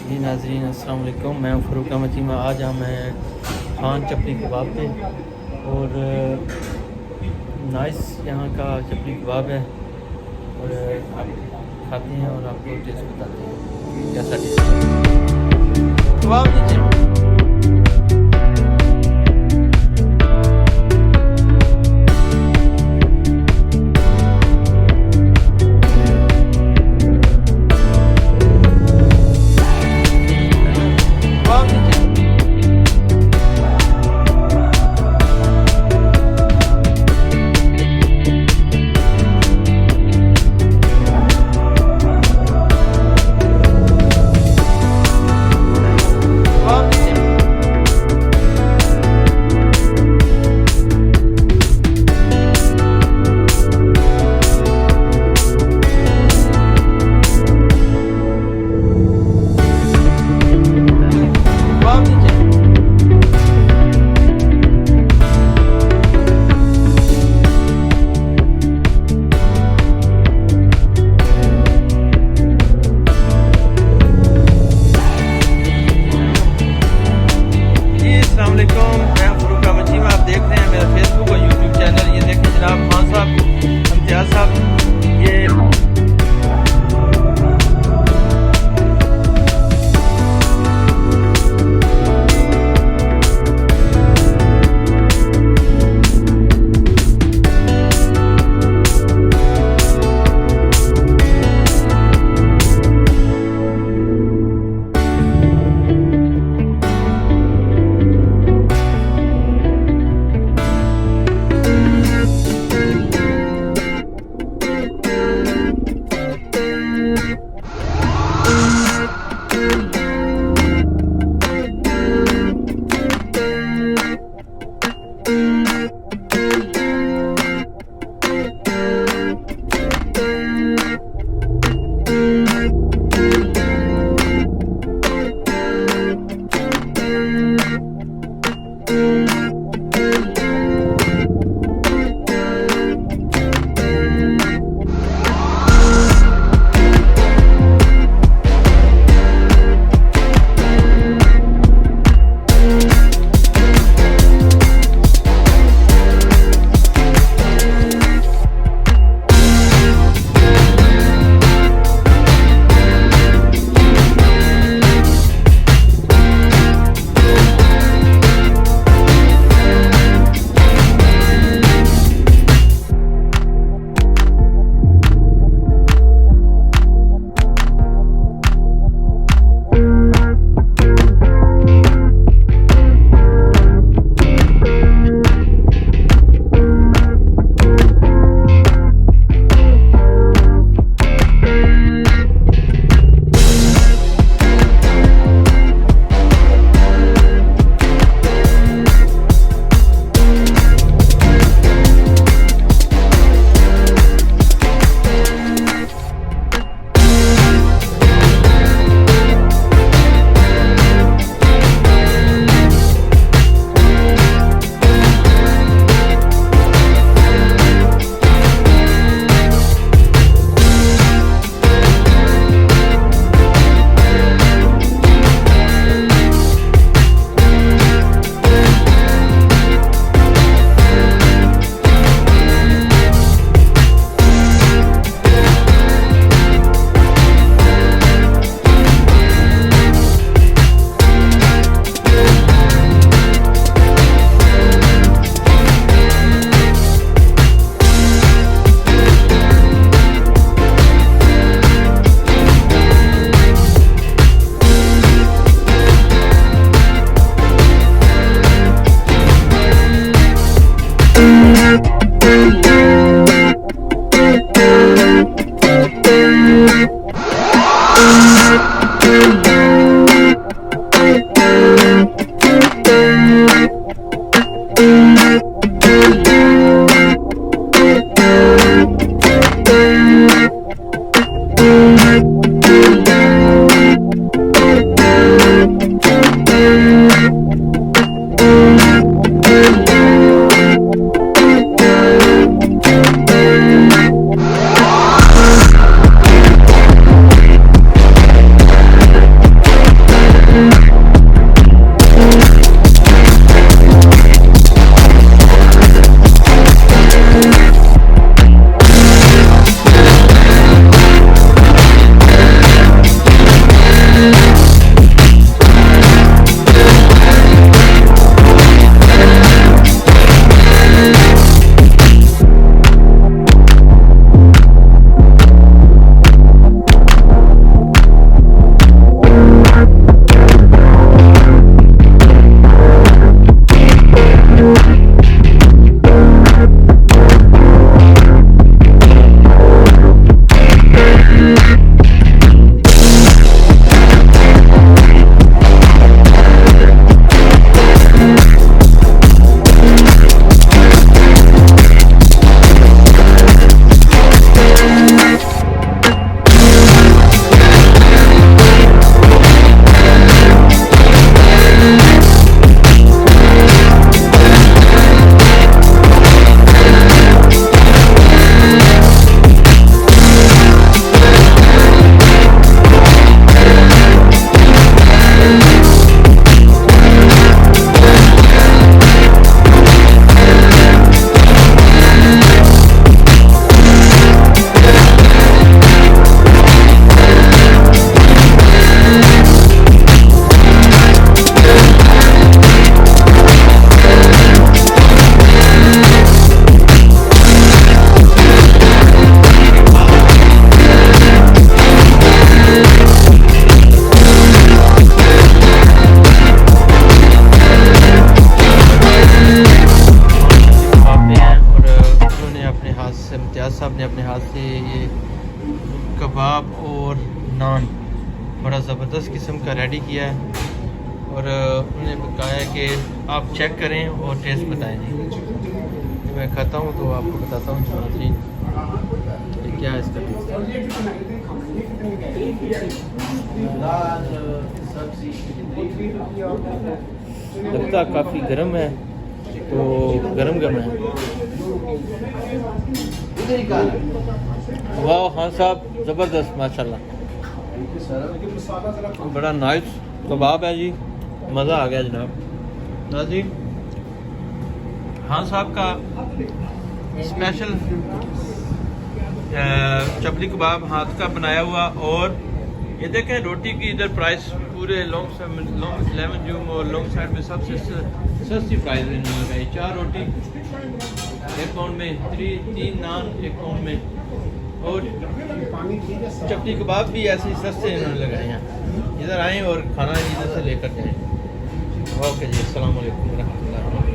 जी नाज़रीन अस्सलाम वालेकुम, मैं फ़रूक मचीमा। आज हम हैं खान चपली कबाब पे और नाइस यहाँ का चपली कबाब है और आप खाते हैं और आपको टेस्ट बताते हैं कैसा टेस्ट है कबाब। नीचे मैं फ़रूक मचीमा, आप देख रहे हैं मेरा फेसबुक और यूट्यूब चैनल। ये देखें जनाब खान साहब, इम्तियाज़ साहब, ये बड़ा ज़बरदस्त किस्म का रेडी किया है और उन्होंने बताया कि आप चेक करें और टेस्ट बताएं जी। तो मैं खाता हूँ तो आपको बताता हूँ जी कि क्या है इसका लगता काफ़ी गर्म है, तो गरम गरम है। वाह खान साहब ज़बरदस्त माशाल्लाह, बड़ा नाइस कबाब है जी, मज़ा आ गया जनाब। ना जी खान साहब का स्पेशल चपली कबाब हाथ का बनाया हुआ। और ये देखें रोटी की इधर प्राइस पूरे लॉन्ग लेमन जूम और लॉन्ग साइड में सबसे सस्ती प्राइस इन्होंने लगाई। 4 रोटी 1 पाउंड में, 3 नान 1 पाउंड में, और चपली कबाब भी ऐसे ही सस्ते इन्होंने लगाए हैं। इधर आएँ और खाना इधर से लेकर जाएँ। ओके जी, अस्सलाम वालेकुम रहमतुल्लाह।